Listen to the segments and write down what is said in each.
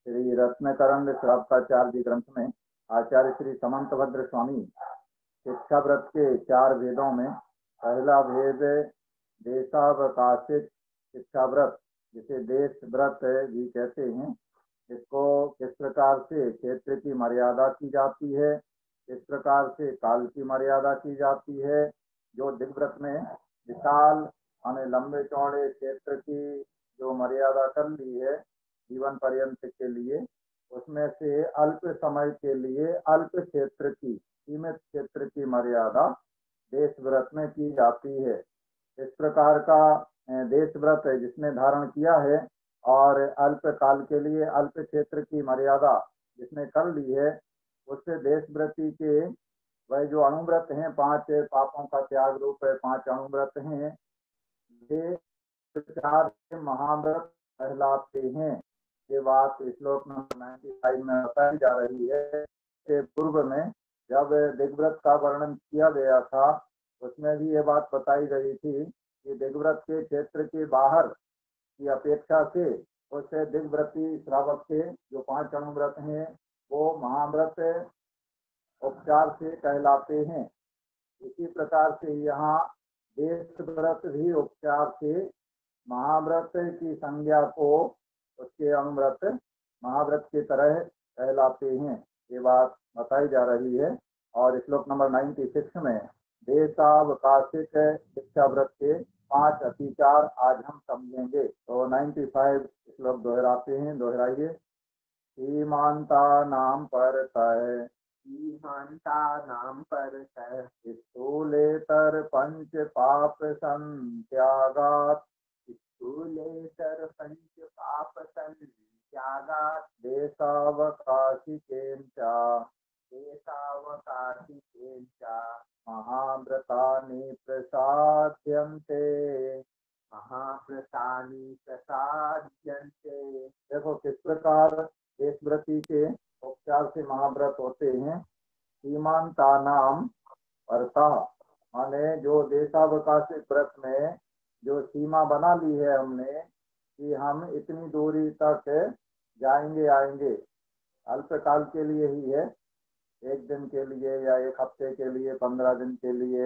श्री रत्नकरंद श्रावकाचार्य ग्रंथ में आचार्य श्री समंतभद्र स्वामी शिक्षा व्रत के 4 भेदों में पहला भेद देशावकाशिक शिक्षा व्रत, जिसे देश व्रत भी कहते हैं, इसको किस प्रकार से क्षेत्र की मर्यादा की जाती है, किस प्रकार से काल की मर्यादा की जाती है। जो दिग्व्रत में विशाल यानी लंबे चौड़े क्षेत्र की जो मर्यादा कर ली है जीवन पर्यंत के लिए, उसमें से अल्प समय के लिए अल्प क्षेत्र की, सीमित क्षेत्र की मर्यादा देश व्रत में की जाती है। इस प्रकार का देश व्रत है जिसने धारण किया है और अल्प काल के लिए अल्प क्षेत्र की मर्यादा जिसने कर ली है, उससे देशव्रती के वह जो अणुव्रत हैं, 5 पापों का त्याग रूप है 5 अणुव्रत हैं, ये 4 महाव्रत कहलाते हैं। ये बात श्लोक नंबर 95 में बताई जा रही है कि पूर्व में जब दिग्व्रत का वर्णन किया गया था उसमें भी ये बात बताई गई थी कि दिग्व्रत के क्षेत्र के बाहर की अपेक्षा से उससे दिग्व्रती श्रावक के जो 5 अणुव्रत हैं वो महाव्रत उपचार से कहलाते हैं। इसी प्रकार से यहाँ देश व्रत भी उपचार से महाव्रत की संज्ञा को उसके अणुव्रत महाव्रत की तरह कहलाते हैं। ये बात बताई जा रही है। और श्लोक नंबर 96 में देशावकाशिक शिक्षा व्रत के 5 अतिचार आज हम समझेंगे। तो 95 श्लोक दोहराते हैं, दोहराइए। सीमांता नाम परतः नाम पर स्थूलेतर 5 पाप संत्यागात् स्थूलेतर 5 पाप संत्यागात् देशावकाशिकेन च महाव्रतानि प्रसाद्यन्ते देखो किस प्रकार देशव्रती के उपचार से महाव्रत होते हैं। सीमांता नाम परता, माने जो देशावकाशिक व्रत में जो सीमा बना ली है हमने कि हम इतनी दूरी तक जाएंगे आएंगे, अल्पकाल के लिए ही है, 1 दिन के लिए या 1 हफ्ते के लिए, 15 दिन के लिए,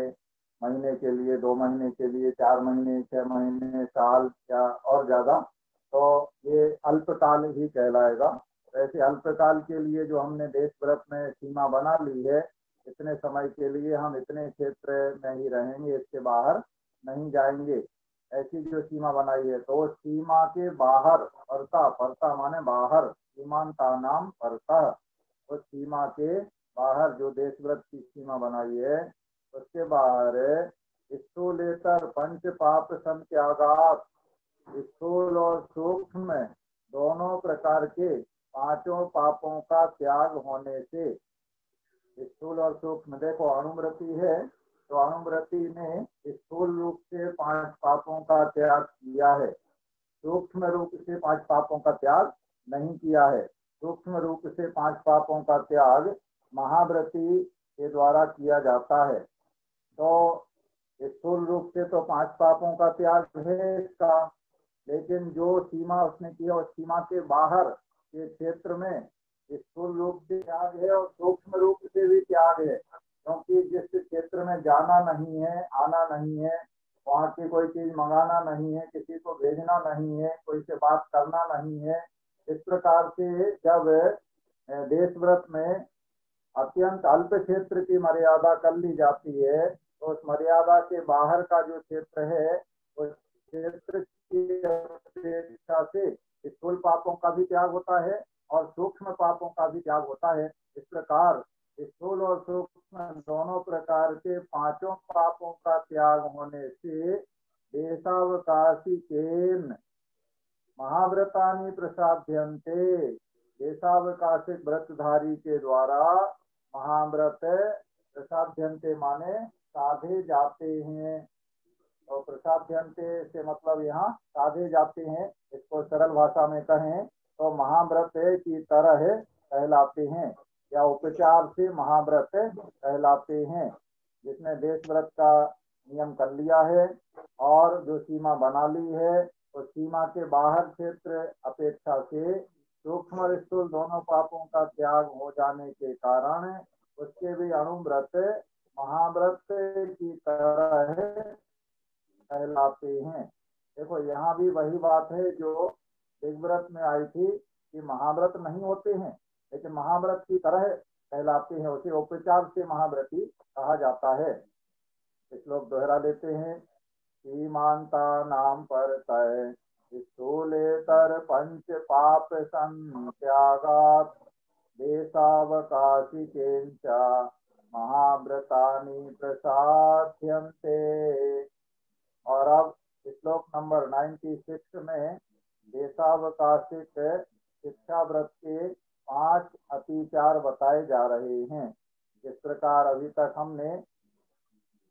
महीने के लिए, 2 महीने के लिए, 4 महीने, 6 महीने, साल या और ज्यादा, तो ये अल्पकाल ही कहलाएगा। ऐसे अल्पकाल के लिए जो हमने देश व्रत में सीमा बना ली है, इतने समय के लिए हम इतने क्षेत्र में ही रहेंगे, इसके बाहर नहीं जाएंगे, ऐसी जो सीमा बनाई है, तो सीमा के बाहर परता माने बाहर, सीमांता नाम परता, उस सीमा के बाहर जो देश व्रत की सीमा बनाई है उसके बाहर स्थूलेतर 5 पाप संत्यागात्, स्थूल और सूक्ष्म दोनों प्रकार के 5 पापों का त्याग होने से। स्थूल और सूक्ष्म देखो, अणुव्रती है तो अणुव्रती ने स्थूल रूप से 5 पापों का त्याग किया है, सूक्ष्म रूप से 5 पापों का त्याग नहीं किया है। सूक्ष्म रूप से 5 पापों का त्याग महाव्रती के द्वारा किया जाता है। तो स्थूल रूप से तो 5 पापों का त्याग है इसका, लेकिन जो सीमा उसने किया उस सीमा के बाहर के क्षेत्र में स्थूल रूप से त्याग है और सूक्ष्म रूप से भी त्याग है, क्योंकि जिस क्षेत्र में जाना नहीं है, आना नहीं है, वहाँ की कोई चीज मंगाना नहीं है, किसी को भेजना नहीं है, कोई से बात करना नहीं है, इस प्रकार से जब देश व्रत में अत्यंत अल्प क्षेत्र की मर्यादा कर ली जाती है, तो उस मर्यादा के बाहर का जो क्षेत्र है उस क्षेत्र की अपेक्षा से स्थूल पापों का भी त्याग होता है और सूक्ष्म पापों का भी त्याग होता है। इस प्रकार स्थूल और सूक्ष्म दोनों प्रकार के 5 पापों का त्याग होने से देशावकाशिकेन महाव्रतानि प्रसाद्यन्ते, देशावकाशिक व्रतधारी के द्वारा महाव्रत प्रसाद्यन्ते माने साधे जाते हैं। तो प्रसाद्यन्ते से मतलब यहाँ साधे जाते हैं, इसको सरल भाषा में कहें तो महाव्रत की तरह कहलाते हैं या उपचार से महाव्रत कहलाते हैं। जिसने देश व्रत का नियम कर लिया है और जो सीमा बना ली है, तो सीमा के बाहर क्षेत्र अपेक्षा से सूक्ष्म और स्थूल दोनों पापों का त्याग हो जाने के कारण उसके भी अणुव्रत महाव्रत की तरह कहलाते हैं। देखो यहाँ भी वही बात है जो दिग्व्रत में आई थी कि महाव्रत नहीं होते हैं लेकिन महाव्रत की तरह कहलाते हैं, उसे उपचार से महाव्रती कहा जाता है। श्लोक दोहरा देते हैं। सीमांता नाम पर तय स्थूलेतर पंच पाप संत्यागात देशावकाशी केंचा महाव्रतानि प्रसाध्यन्ते। और अब श्लोक नंबर 96 में देशावकाशिक शिक्षा व्रत के 5 अतिचार बताए जा रहे हैं। जिस प्रकार अभी तक हमने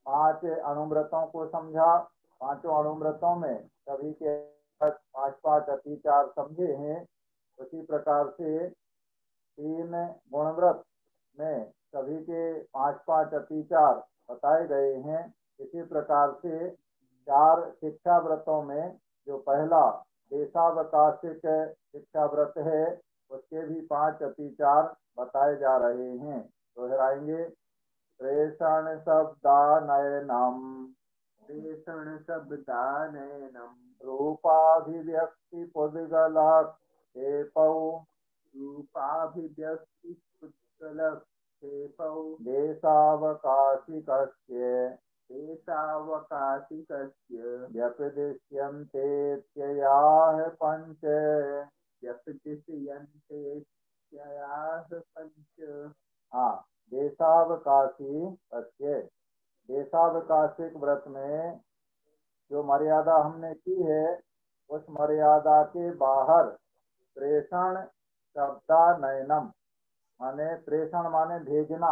5 अणुव्रतों को समझा, 5 अणुव्रतों में सभी के 5 अतिचार समझे हैं, उसी प्रकार से 3 गुणव्रत में सभी के 5 अतिचार बताए गए हैं। इसी प्रकार से 4 शिक्षा व्रतों में जो पहला देशावकाशिक शिक्षा व्रत है उसके भी 5 अतिचार बताए जा रहे हैं। दोहराएंगे। प्रेषण शब्दानयनम प्रेषण शब्दानयनम रूपाभिव्यक्ति पुद्गलक्षेपौ रूपाभिव्यक्ति पुद्गलक्षेपौ देशावकाशिकस्य देशावकाशिकस्य व्यपदिश्यन्तेत्ययाः पंच। व्यपदिश्यन्तेत्ययाः पंच। हाँ, देशावकाशी कस्य, देशावकाशिक व्रत में जो मर्यादा हमने की है उस मर्यादा के बाहर प्रेषण शब्दानयनम माने प्रेषण माने भेजना।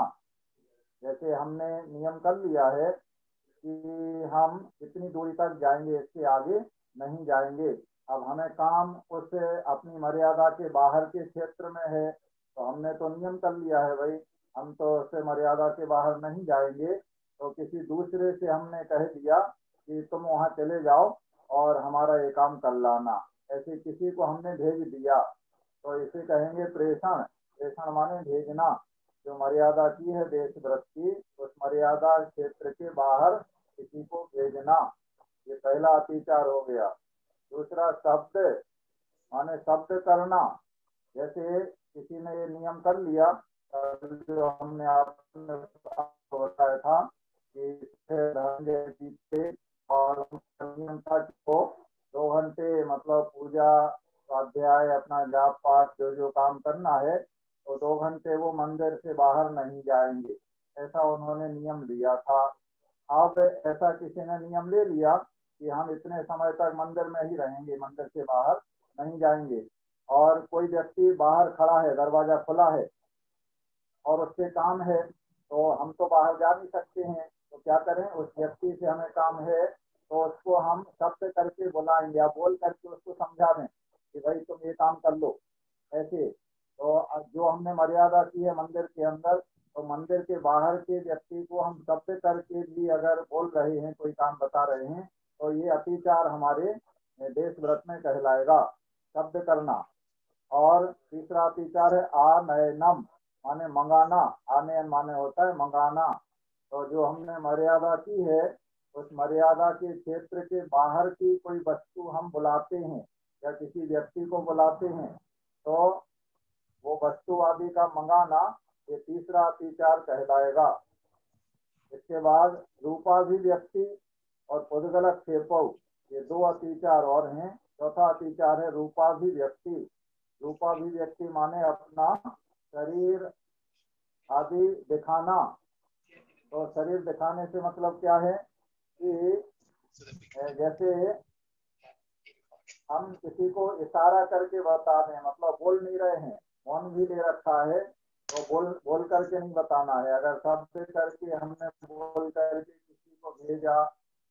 जैसे हमने नियम कर लिया है कि हम इतनी दूरी तक जाएंगे, इसके आगे नहीं जाएंगे। अब हमें काम उस अपनी मर्यादा के बाहर के क्षेत्र में है तो हमने तो नियम कर लिया है भाई हम तो उससे मर्यादा के बाहर नहीं जाएंगे। तो किसी दूसरे से हमने कह दिया कि तुम वहां चले जाओ और हमारा ये काम कर लाना, ऐसे किसी को हमने भेज दिया तो इसे कहेंगे प्रेषण। प्रेषण माने भेजना। जो मर्यादा की है देश व्रत की, उस मर्यादा क्षेत्र के बाहर किसी को भेजना, ये पहला अतिचार हो गया। दूसरा शब्द माने शब्द करना। जैसे किसी ने ये नियम कर लिया जो हमने आपको बताया था कि धनंजय जी थे और नियम था कि वो 2 घंटे मतलब पूजा स्वाध्याय अपना जाप पाठ जो जो काम करना है तो 2 घंटे वो मंदिर से बाहर नहीं जाएंगे, ऐसा उन्होंने नियम लिया था। अब ऐसा किसी ने नियम ले लिया कि हम इतने समय तक मंदिर में ही रहेंगे, मंदिर से बाहर नहीं जाएंगे, और कोई व्यक्ति बाहर खड़ा है, दरवाजा खुला है और उससे काम है तो हम तो बाहर जा नहीं सकते हैं, तो क्या करें, उस व्यक्ति से हमें काम है तो उसको हम शब्द करके बुलाएंगे या बोल करके उसको समझा दें कि भाई तुम ये काम कर लो। ऐसे तो जो हमने मर्यादा की है मंदिर के अंदर, तो मंदिर के बाहर के व्यक्ति को हम शब्द करके भी अगर बोल रहे हैं, कोई काम बता रहे हैं, तो ये अतिचार हमारे देश व्रत में कहलाएगा, शब्द करना। और तीसरा अतिचार है आनयनम माने मंगाना। आनयन माने होता है मंगाना। तो जो हमने मर्यादा की है उस मर्यादा के क्षेत्र के बाहर की कोई वस्तु हम बुलाते हैं या किसी व्यक्ति को बुलाते हैं तो वो वस्तु आदि का मंगाना, ये तीसरा अतिचार कहलाएगा। इसके बाद रूपाभिव्यक्ति और पुद्गलक्षेपौ, ये 2 अतिचार और हैं। चौथा अतिचार है रूपाभिव्यक्ति। रूपाभिव्यक्ति माने अपना शरीर आदि दिखाना। तो शरीर दिखाने से मतलब क्या है कि जैसे हम किसी को इशारा करके बता दें, मतलब बोल नहीं रहे हैं, मौन भी ले रखा है तो बोल करके नहीं बताना है। अगर शब्द करके हमने बोल करके किसी को भेजा,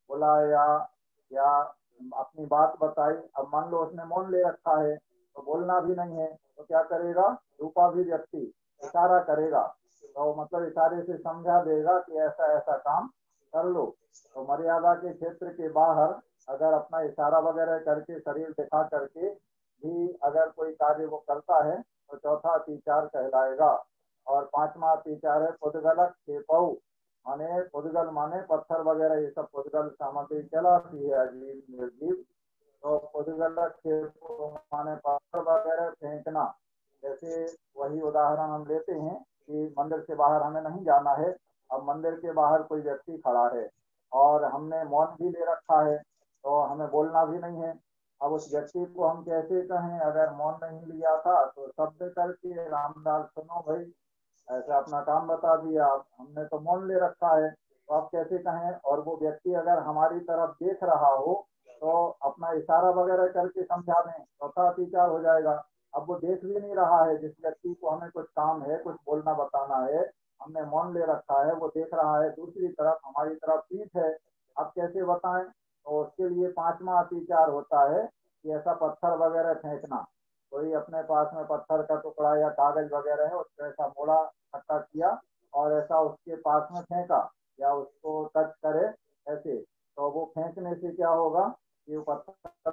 बुलाया या अपनी बात बताई, अब मान लो उसने मौन ले रखा है तो बोलना भी नहीं है, तो क्या करेगा, रूपाभिव्यक्ति, इशारा करेगा, तो मतलब इशारे से समझा देगा कि ऐसा ऐसा काम कर लो। तो मर्यादा के क्षेत्र के बाहर अगर अपना इशारा वगैरह करके शरीर दिखा करके भी अगर कोई कार्य वो करता है तो चौथा अतिचार कहलाएगा। और पांचवा अतिचार है पुद्गलक खेपऊ, माने पुद्गल माने पत्थर वगैरह, ये सब पुद्गल सामग्री कहलाती है अजीब निर्जीव। तो पुद्गलक खेपऊ माने पत्थर वगैरह फेंकना। जैसे वही उदाहरण हम लेते हैं कि मंदिर से बाहर हमें नहीं जाना है। अब मंदिर के बाहर कोई व्यक्ति खड़ा है और हमने मौन भी ले रखा है, तो हमें बोलना भी नहीं है। अब उस व्यक्ति को हम कैसे कहें, अगर मौन नहीं लिया था तो शब्द करके रामलाल सुनो भाई, ऐसा अपना काम बता दिया, हमने तो मौन ले रखा है, तो आप कैसे कहें। और वो व्यक्ति अगर हमारी तरफ देख रहा हो तो अपना इशारा वगैरह करके समझा दें, चौथा अतिचार हो जाएगा। अब वो देख भी नहीं रहा है, जिस व्यक्ति को हमें कुछ काम है, कुछ बोलना बताना है, हमने मौन ले रखा है, वो देख रहा है दूसरी तरफ, हमारी तरफ पीठ है, अब कैसे बताएं। तो उसके लिए पांचवा अतिचार होता है कि ऐसा पत्थर वगैरह फेंकना। कोई अपने पास में पत्थर का टुकड़ा या कागज वगैरह है, उसको ऐसा मोड़ा इकट्ठा किया और ऐसा उसके पास में फेंका या उसको टच करे ऐसे, तो वो फेंकने से क्या होगा कि वो पत्थर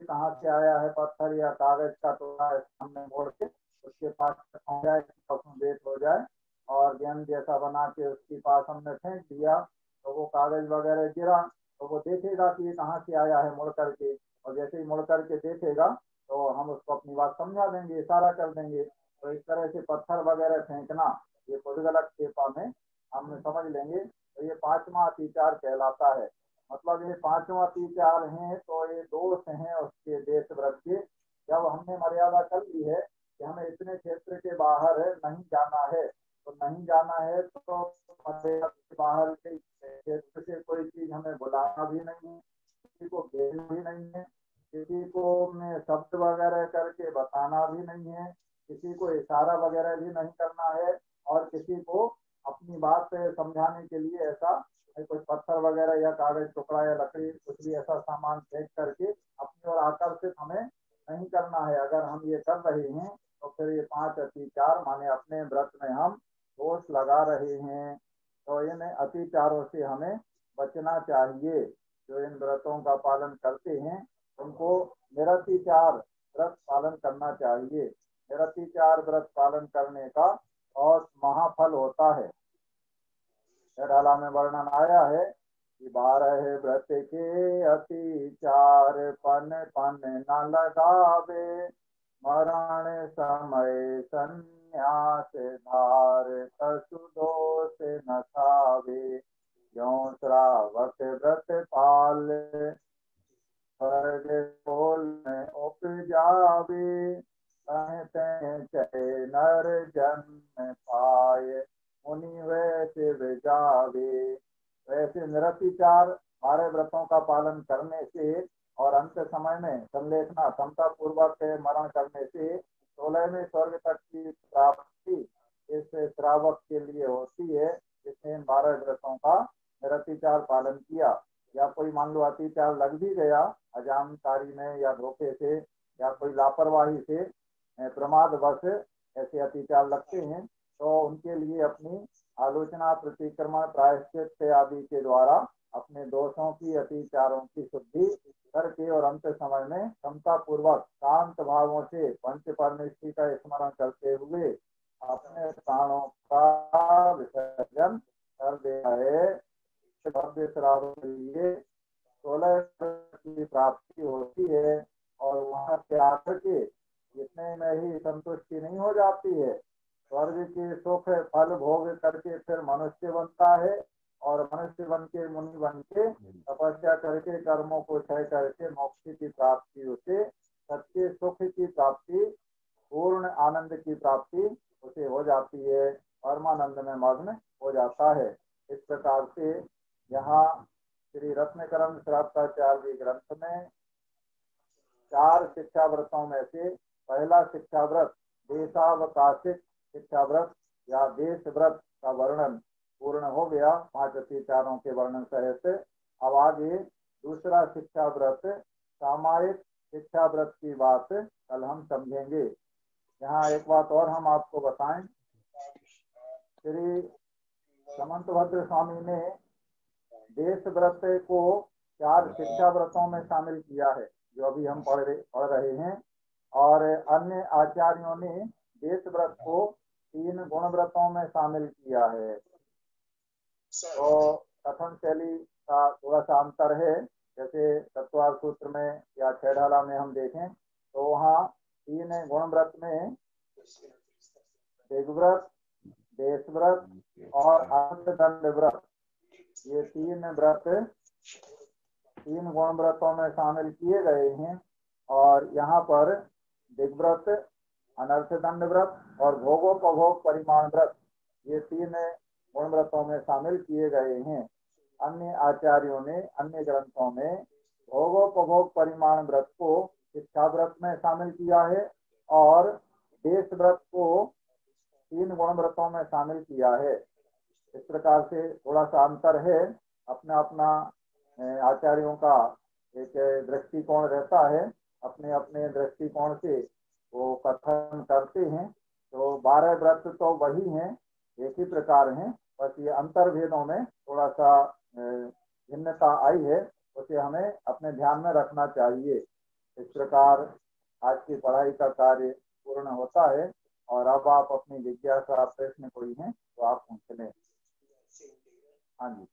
कहाँ से आया है, पत्थर या कागज का टुकड़ा हमने मोड़ के उसके पास पहुंच जाए, उसमें वेट हो जाए और गेंद जैसा बना के उसके पास हमने फेंक दिया, तो वो कागज वगैरह गिरा तो वो देखेगा कि ये कहाँ से आया है मुड़ करके। और जैसे ही मुड़ करके देखेगा तो हम उसको अपनी बात समझा देंगे, इशारा कर देंगे। तो इस तरह से पत्थर वगैरह फेंकना ये पुद्गलक खेपा में हम समझ लेंगे। तो ये पांचवा अतिचार कहलाता है। मतलब ये पांचवा अतिचार हैं तो ये दोष हैं उसके देशव्रत के। जब हमने मर्यादा कर ली है कि हमें इतने क्षेत्र के बाहर नहीं जाना है, तो नहीं जाना है तो मर्यादा के बाहर के क्षेत्र से कोई चीज हमें बुलाना भी नहीं है, किसी को भेजना भी नहीं है, किसी को में शब्द वगैरह करके बताना भी नहीं है, किसी को इशारा वगैरह भी नहीं करना है, और किसी को अपनी बात समझाने के लिए ऐसा कुछ पत्थर वगैरह या कागज टुकड़ा या लकड़ी कुछ भी ऐसा सामान फेंक करके अपनी ओर आकर्षित हमें नहीं करना है। अगर हम ये कर रहे हैं तो फिर ये पांच अतिचार माने अपने व्रत में हम दोष लगा रहे हैं। तो इन अतिचारों से हमें बचना चाहिए। जो इन व्रतों का पालन करते हैं उनको निरतिचार व्रत पालन करना चाहिए। निरतिचार व्रत पालन करने का बहुत महाफल होता है। डाला में वर्णन आया है कि 12 व्रत के अतिचार पन पन न लगावे, मरण समय संन्यास धार तसु दोष न खावे, जो श्रावक व्रत पाल स्वर्ग बोल में उपजावे, कहते चले नर जन्म पाए, मुनि वैसे जावे। वैसे निरतिचार 12 व्रतों का पालन करने से और अंत समय में संलेखना समता पूर्वक मरण करने से 16वें स्वर्ग तक की प्राप्ति इस श्रावक के लिए होती है, जिसने इन 12 व्रतों का निरतिचार पालन किया। या कोई मान लो अतिचार लग भी गया अजानकारी में या धोखे से या कोई लापरवाही से प्रमादवश ऐसे अतिचार लगते हैं, तो उनके लिए अपनी आलोचना प्रतिक्रमण प्रायश्चित आदि के द्वारा अपने दोषों की अतिचारों की शुद्धि करके और अंत समय में क्षमता पूर्वक शांत भावों से पंच परमेष्टि का स्मरण करते हुए अपने प्राणों का विसर्जन कर दिया है। भव्य श्रावण के लिए 16 की प्राप्ति होती है और वहां से आकर के इतने में ही संतुष्टि नहीं हो जाती है, स्वर्ग के सुख फल भोग करके फिर मनुष्य बनता है और मनुष्य बन के मुनि बन के तपस्या करके कर्मों को क्षय करके मोक्ष की प्राप्ति उसे सच्चे सुख की प्राप्ति पूर्ण आनंद की प्राप्ति उसे हो जाती है, परमानंद में मग्न हो जाता है। इस प्रकार से यहाँ श्री रत्नकरण श्रावकाचार्य ग्रंथ में 4 शिक्षा व्रतों में से पहला शिक्षा व्रत देशावकाशिक शिक्षा व्रत या देश व्रत का वर्णन पूर्ण हो गया 5 अतिचारों के वर्णन सहित। अब आगे दूसरा शिक्षा व्रत सामायिक शिक्षा व्रत की बात कल हम समझेंगे। यहाँ एक बात और हम आपको बताएं, श्री समंतभद्र स्वामी ने देश व्रत को 4 शिक्षा व्रतों में शामिल किया है। जो अभी हम पढ़ रहे हैं। और अन्य आचार्यों ने देश व्रत को 3 गुण व्रतों में शामिल किया है। तो कथन शैली का थोड़ा सा अंतर है। जैसे तत्वार सूत्र में या छेडाला में हम देखें तो वहाँ 3 गुण व्रत में देवव्रत, देश व्रत और अर्थदंड व्रत, ये 3 व्रत 3 गुण व्रतों में शामिल किए गए हैं। और यहाँ पर दिग्व्रत, अनर्थदंड व्रत और भोगोपभोग परिमाण व्रत, ये 3 गुण व्रतों में शामिल किए गए हैं। अन्य आचार्यों ने अन्य ग्रंथों में भोगोपभोग परिमाण व्रत को शिक्षा व्रत में शामिल किया है और देश व्रत को 3 गुण व्रतों में शामिल किया है। इस प्रकार से थोड़ा सा अंतर है। अपना अपना आचार्यों का एक दृष्टिकोण रहता है, अपने अपने दृष्टिकोण से वो कथन करते हैं। तो 12 व्रत तो वही हैं, एक ही प्रकार हैं, बस ये अंतर भेदों में थोड़ा सा भिन्नता आई है, उसे हमें अपने ध्यान में रखना चाहिए। इस प्रकार आज की पढ़ाई का कार्य पूर्ण होता है। और अब आप अपनी जिज्ञासा प्रश्न कोई है तो आप पूछ लें। हाँ जी।